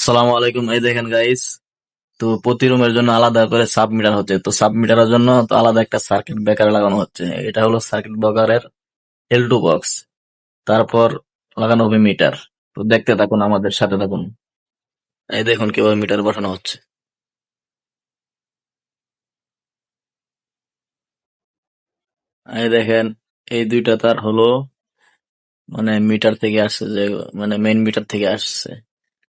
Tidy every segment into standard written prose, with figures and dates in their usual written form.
সালাম আলাইকুম। এই দেখেন গাইস, তো প্রতি রুমের জন্য আলাদা করে সাব মিটার হচ্ছে। তো সাব মিটারের জন্য তো আলাদা একটা সার্কিট ব্রেকার লাগানো হচ্ছে। এটা হলো সার্কিট ব্রেকারের L2 বক্স। তারপর লাগানো হবে মিটার। তো দেখতে থাকুন, আমাদের সাথে থাকুন। এই দেখুন কিভাবে মিটার বসানো হচ্ছে। এই দেখেন, এই দুইটা তার হলো মিটার থেকে আসছে, যে মেইন মিটার থেকে আসছে।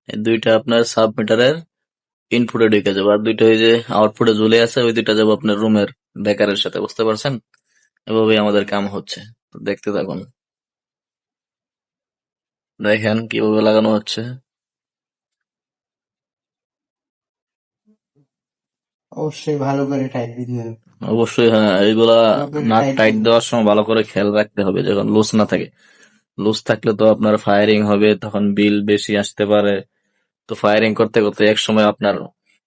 এই দুইটা আপনার সাব মিটারের ইনপুটে ঢুকে যাবে, আর দুইটা ওই যে আউটপুটে ঝুলে আছে, ওই দুইটা যাবে আপনার রুমের ব্রেকারের সাথে। বুঝতে পারছেন? এভাবেই আমাদের কাম হচ্ছে। তো দেখতে থাকুন, দেখেন কিভাবে লাগানো হচ্ছে। অবশ্যই ভালো করে টাইট দিতে হবে। অবশ্যই হ্যাঁ, এইগুলা ভালো করে নাট টাইট টাইট দিন। দেওয়ার সময় ভালো করে খেয়াল রাখতে হবে, যখন লুজ না থাকে। লুজ থাকলে তো আপনার ফায়ারিং হবে, তখন বিল বেশি আসতে পারে। তো ফায়ারিং করতে করতে এক সময় আপনার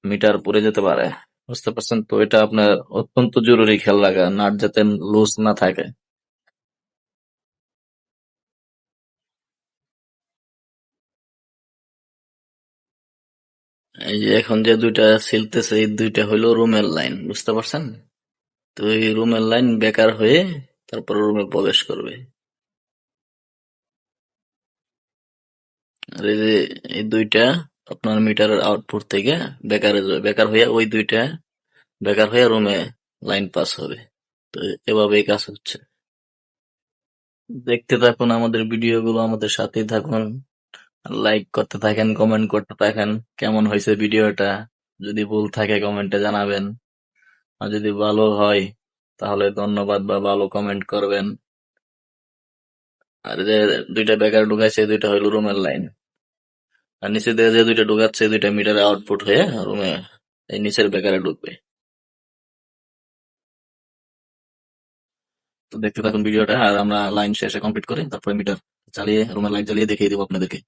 মিটার পুড়ে যেতে পারে। বুঝতে পারছেন? তো এটা আপনার অত্যন্ত জরুরি খেয়াল রাখা, নাট যাতে লুজ না থাকে। এই যে এখন যে দুইটা ছিলতেছে, এই দুইটা হইলো রুমের লাইন। বুঝতে পারছেন? তো এই রুমের লাইন বেকার হয়ে তারপর রুমে প্রবেশ করবে। আর এই যে এই দুইটা আপনার মিটারের আউটপুট থেকে বেকারে যাবে, বেকার হয়ে ওই দুইটা বেকার হয়ে রুমে লাইন পাস হবে। তো এভাবেই কাজ হচ্ছে। দেখতে থাকুন আমাদের ভিডিও গুলো, আমাদের সাথেই থাকুন। লাইক করতে থাকেন, কমেন্ট করতে থাকেন কেমন হয়েছে ভিডিওটা। যদি ভুল থাকে কমেন্টে জানাবেন, আর যদি ভালো হয় তাহলে ধন্যবাদ বা ভালো কমেন্ট করবেন। আর যে দুইটা বেকার ঢুকাইছে, এই দুইটা হইলো রুমের লাইন। আর নিচে দিয়ে যে দুইটা ঢুকাচ্ছে, এই দুইটা মিটারে আউটপুট হয়ে রুমে এই নিচের বেকারে ঢুকবে। তো দেখতে থাকুন ভিডিওটা, আর আমরা লাইন শেষে কমপ্লিট করে তারপরে মিটার চালিয়ে রুমের লাইট জ্বালিয়ে দেখিয়ে দেবো আপনাদেরকে।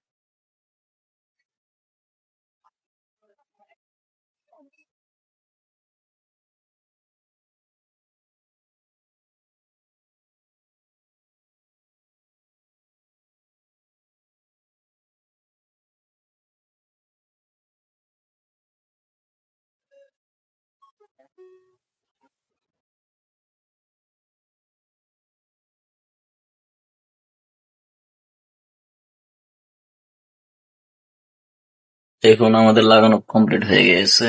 এখন আমাদের লাগানো কমপ্লিট হয়ে গেছে।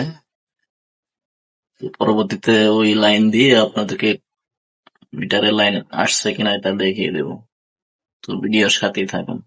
পরবর্তীতে ওই লাইন দিয়ে আপনাদেরকে মিটারের লাইন আসছে কিনা এটা দেখিয়ে দেবো। তো ভিডিওর সাথেই থাকুন।